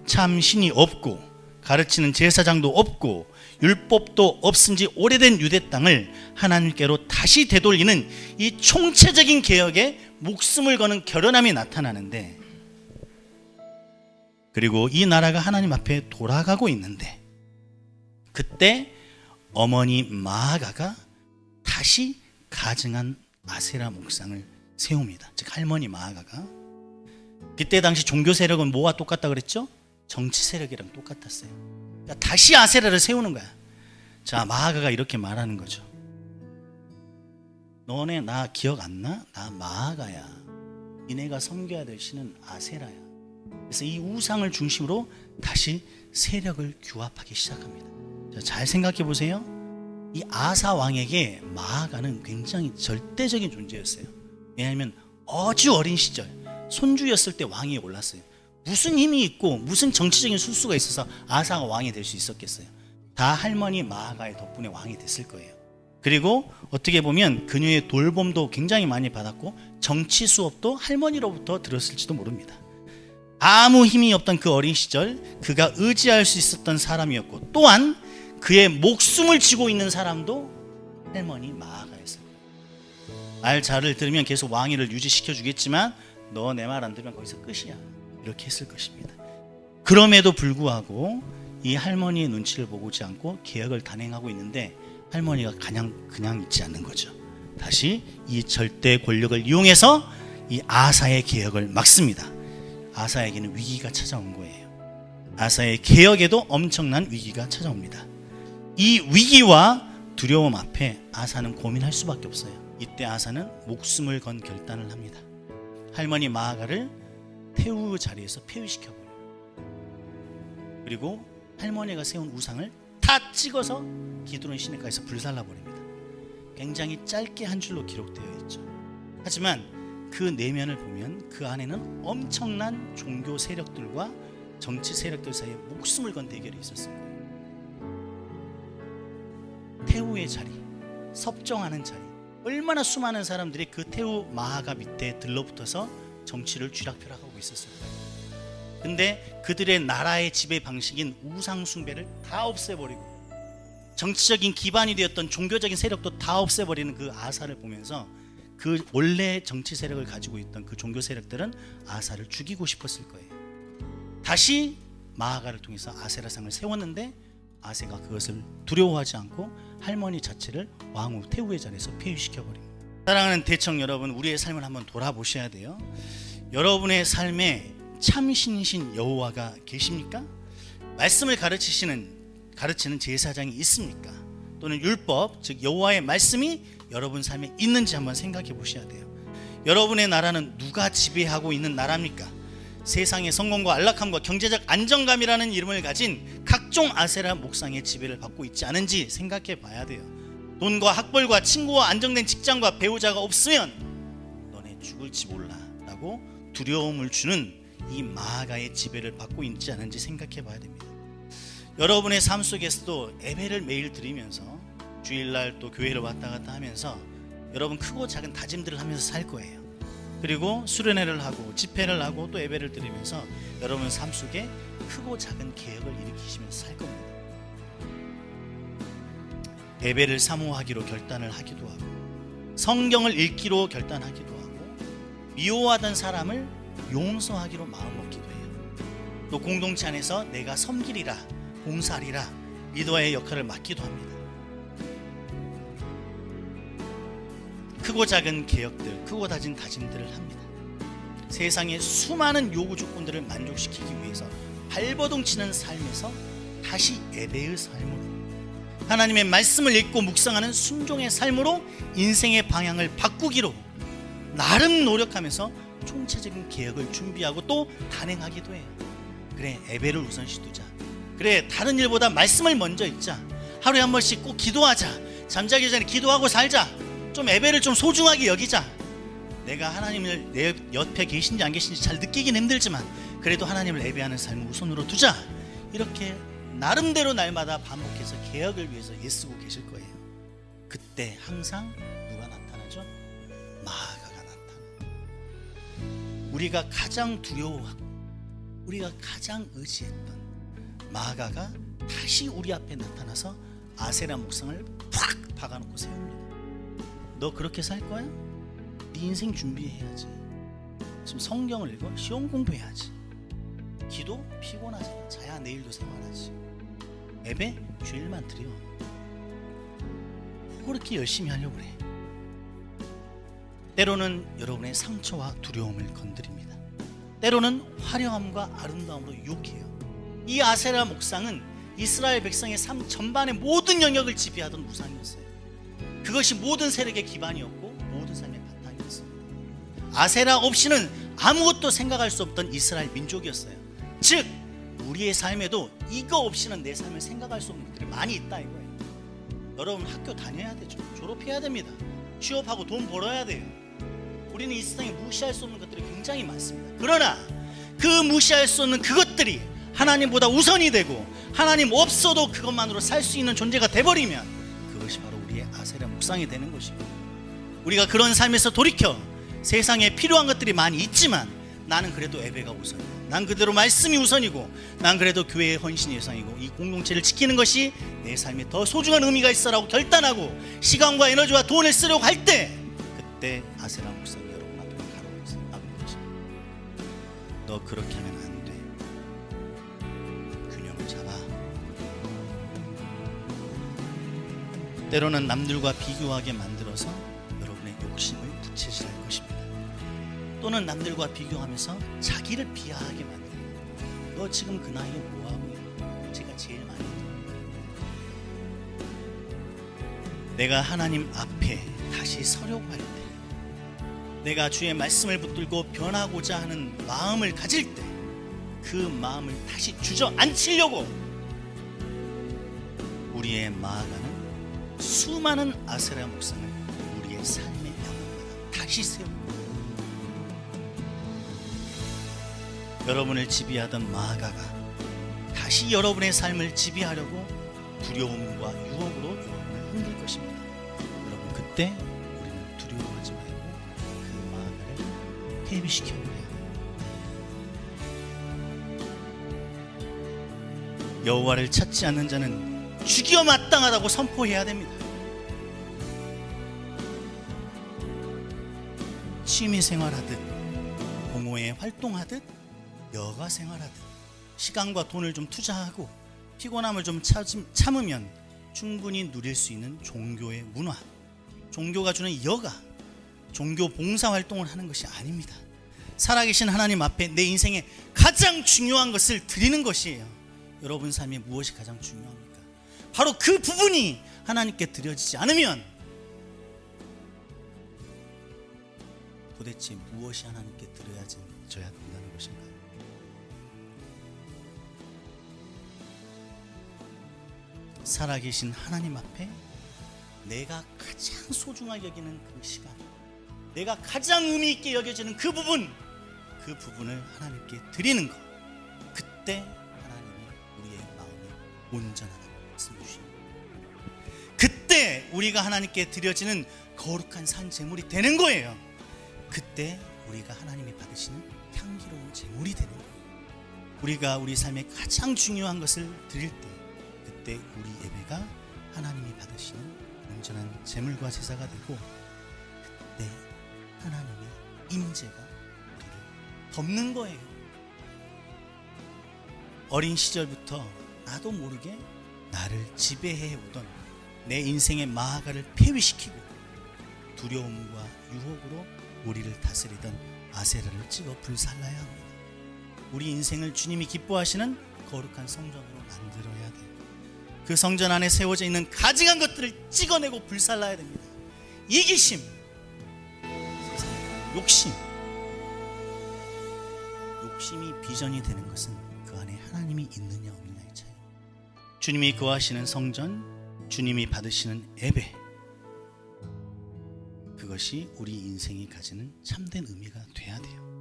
참 신이 없고 가르치는 제사장도 없고 율법도 없은 지 오래된 유대 땅을 하나님께로 다시 되돌리는 이 총체적인 개혁에 목숨을 거는 결연함이 나타나는데, 그리고 이 나라가 하나님 앞에 돌아가고 있는데, 그때 어머니 마아가가 다시 가증한 아세라 목상을 세웁니다. 즉 할머니 마아가가. 그때 당시 종교 세력은 뭐와 똑같다 그랬죠? 정치 세력이랑 똑같았어요. 그러니까 다시 아세라를 세우는 거야. 자, 마아가가 이렇게 말하는 거죠. 너네 나 기억 안 나? 나 마아가야. 니네가 섬겨야 될 신은 아세라야. 그래서 이 우상을 중심으로 다시 세력을 규합하기 시작합니다. 자, 잘 생각해 보세요. 이 아사 왕에게 마아가는 굉장히 절대적인 존재였어요. 왜냐하면 아주 어린 시절 손주였을 때 왕위에 올랐어요. 무슨 힘이 있고 무슨 정치적인 술수가 있어서 아사가 왕이 될 수 있었겠어요? 다 할머니 마아가의 덕분에 왕이 됐을 거예요. 그리고 어떻게 보면 그녀의 돌봄도 굉장히 많이 받았고 정치 수업도 할머니로부터 들었을지도 모릅니다. 아무 힘이 없던 그 어린 시절 그가 의지할 수 있었던 사람이었고, 또한 그의 목숨을 쥐고 있는 사람도 할머니 마아가였어요. 말 잘을 들으면 계속 왕위를 유지시켜 주겠지만 너 내 말 안 들으면 거기서 끝이야, 이렇게 했을 것입니다. 그럼에도 불구하고 이 할머니의 눈치를 보지 않고 개혁을 단행하고 있는데, 할머니가 그냥 있지 않는 거죠. 다시 이 절대 권력을 이용해서 이 아사의 개혁을 막습니다. 아사에게는 위기가 찾아온 거예요. 아사의 개혁에도 엄청난 위기가 찾아옵니다. 이 위기와 두려움 앞에 아사는 고민할 수밖에 없어요. 이때 아사는 목숨을 건 결단을 합니다. 할머니 마아가를 태우 자리에서 폐위시켜버려요. 그리고 할머니가 세운 우상을 다 찍어서 기드론 시내가에서 불살라버립니다. 굉장히 짧게 한 줄로 기록되어 있죠. 하지만 그 내면을 보면 그 안에는 엄청난 종교 세력들과 정치 세력들 사이에 목숨을 건 대결이 있었을 거예요. 태우의 자리, 섭정하는 자리, 얼마나 수많은 사람들이 그 태우 마아가 밑에 들러붙어서 정치를 쥐락펴락하고 있었을 거예요. 근데 그들의 나라의 지배 방식인 우상 숭배를 다 없애버리고 정치적인 기반이 되었던 종교적인 세력도 다 없애버리는 그 아사를 보면서 그 원래 정치 세력을 가지고 있던 그 종교 세력들은 아사를 죽이고 싶었을 거예요. 다시 마아가를 통해서 아세라상을 세웠는데 아세가 그것을 두려워하지 않고 할머니 자체를 왕후 태우의 자리에서 폐위시켜버립니다. 사랑하는 대청 여러분, 우리의 삶을 한번 돌아보셔야 돼요. 여러분의 삶에 참신신 여호와가 계십니까? 말씀을 가르치는 제사장이 있습니까? 또는 율법, 즉 여호와의 말씀이 여러분 삶에 있는지 한번 생각해 보셔야 돼요. 여러분의 나라는 누가 지배하고 있는 나라입니까? 세상의 성공과 안락함과 경제적 안정감이라는 이름을 가진 각종 아세라 목상의 지배를 받고 있지 않은지 생각해 봐야 돼요. 돈과 학벌과 친구와 안정된 직장과 배우자가 없으면 너네 죽을지 몰라 라고 두려움을 주는 이 마아가의 지배를 받고 있지 않은지 생각해 봐야 됩니다. 여러분의 삶 속에서도 예배를 매일 드리면서 주일날 또 교회를 왔다 갔다 하면서 여러분 크고 작은 다짐들을 하면서 살 거예요. 그리고 수련회를 하고 집회를 하고 또 예배를 드리면서 여러분 삶 속에 크고 작은 개혁을 일으키시면서 살 겁니다. 예배를 사모하기로 결단을 하기도 하고, 성경을 읽기로 결단하기도 하고, 미워하던 사람을 용서하기로 마음먹기도 해요. 또 공동체 안에서 내가 섬기리라, 봉사하리라, 리더의 역할을 맡기도 합니다. 크고 작은 개혁들, 크고 작은 다짐들을 합니다. 세상의 수많은 요구 조건들을 만족시키기 위해서 발버둥 치는 삶에서 다시 예배의 삶으로, 하나님의 말씀을 읽고 묵상하는 순종의 삶으로 인생의 방향을 바꾸기로 나름 노력하면서 총체적인 개혁을 준비하고 또 단행하기도 해요. 그래, 예배를 우선시 두자. 그래, 다른 일보다 말씀을 먼저 읽자. 하루에 한 번씩 꼭 기도하자. 잠자기 전에 기도하고 살자. 좀 예배를 좀 소중하게 여기자. 내가 하나님을 내 옆에 계신지 안 계신지 잘 느끼긴 힘들지만 그래도 하나님을 예배하는 삶을 우선으로 두자. 이렇게 나름대로 날마다 반복해서 개혁을 위해서 애쓰고 계실 거예요. 그때 항상 누가 나타나죠? 마아가가 나타나요. 우리가 가장 두려워하고 우리가 가장 의지했던 마아가가 다시 우리 앞에 나타나서 아세라 목상을 팍 박아놓고 세웁니다. 너 그렇게 살 거야? 네 인생 준비해야지. 지금 성경을 읽어, 시험 공부해야지. 기도 피곤하잖아. 자야 내일도 생활하지. 예배 주일만 드려. 그렇게 열심히 하려고 그래. 때로는 여러분의 상처와 두려움을 건드립니다. 때로는 화려함과 아름다움으로 유혹해요. 이 아세라 목상은 이스라엘 백성의 삶 전반의 모든 영역을 지배하던 우상이었어요. 그것이 모든 세력의 기반이었고 모든 삶의 바탕이었습니다. 아세라 없이는 아무것도 생각할 수 없던 이스라엘 민족이었어요. 즉 우리의 삶에도 이거 없이는 내 삶을 생각할 수 없는 것들이 많이 있다 이거예요. 여러분 학교 다녀야 되죠. 졸업해야 됩니다. 취업하고 돈 벌어야 돼요. 우리는 이 세상에 무시할 수 없는 것들이 굉장히 많습니다. 그러나 그 무시할 수 없는 그것들이 하나님보다 우선이 되고 하나님 없어도 그것만으로 살 수 있는 존재가 돼버리면 그것이 바로 우리의 아세라 묵상이 되는 것입니다. 우리가 그런 삶에서 돌이켜 세상에 필요한 것들이 많이 있지만 나는 그래도 예배가 우선이야. 난 그대로 말씀이 우선이고 난 그래도 교회의 헌신이 우선이고 이 공동체를 지키는 것이 내 삶에 더 소중한 의미가 있어라고 결단하고 시간과 에너지와 돈을 쓰려고 할 때 그때 아세라 목사가 여러분 앞에 가로막는 것입니다. 너 그렇게 하면 안 돼. 균형을 잡아. 때로는 남들과 비교하게 만들어서 여러분의 욕심을 부채질할 것입니다. 또는 남들과 비교하면서 자기를 비하하게 만들어요. 너 지금 그 나이에 뭐하고 있니? 제가 제일 많이 해요. 내가 하나님 앞에 다시 서려고 할 때, 내가 주의 말씀을 붙들고 변하고자 하는 마음을 가질 때, 그 마음을 다시 주저앉히려고 우리의 마아가는 수많은 아세라 목상을 우리의 삶의 영역마다 다시 세우고 여러분을 지배하던 마아가가 다시 여러분의 삶을 지배하려고 두려움과 유혹으로 여러분을 흔들 것입니다. 여러분 그때 우리는 두려워하지 말고 그 마아가를 해비시켜버려야 해요. 여호와를 찾지 않는 자는 죽여 마땅하다고 선포해야 됩니다. 취미생활하듯 공허에 활동하듯 여가 생활하듯 시간과 돈을 좀 투자하고 피곤함을 좀 참으면 충분히 누릴 수 있는 종교의 문화, 종교가 주는 여가, 종교 봉사활동을 하는 것이 아닙니다. 살아계신 하나님 앞에 내 인생에 가장 중요한 것을 드리는 것이에요. 여러분 삶에 무엇이 가장 중요합니까? 바로 그 부분이 하나님께 드려지지 않으면 도대체 무엇이 하나님께 드려져야 된다는 것인가요? 살아계신 하나님 앞에 내가 가장 소중하게 여기는 그 시간, 내가 가장 의미 있게 여겨지는 그 부분을 하나님께 드리는 것, 그때 하나님이 우리의 마음이 온전하다고 말씀해 주십니다. 그때 우리가 하나님께 드려지는 거룩한 산 제물이 되는 거예요. 그때 우리가 하나님이 받으시는 향기로운 제물이 되는 거예요. 우리가 우리 삶에 가장 중요한 것을 드릴 때 그때 우리 예배가 하나님이 받으시는 온전한 제물과 제사가 되고 그때 하나님의 임재가 우리를 덮는 거예요. 어린 시절부터 나도 모르게 나를 지배해 오던 내 인생의 마아가를 폐위시키고 두려움과 유혹으로 우리를 다스리던 아세라를 찍어 불살라야 합니다. 우리 인생을 주님이 기뻐하시는 거룩한 성전으로 만들어야 돼요. 그 성전 안에 세워져 있는 가증한 것들을 찍어내고 불살라야 됩니다. 이기심, 욕심이 비전이 되는 것은 그 안에 하나님이 있느냐 없느냐의 차이. 주님이 거하시는 성전, 주님이 받으시는 예배, 그것이 우리 인생이 가지는 참된 의미가 돼야 돼요.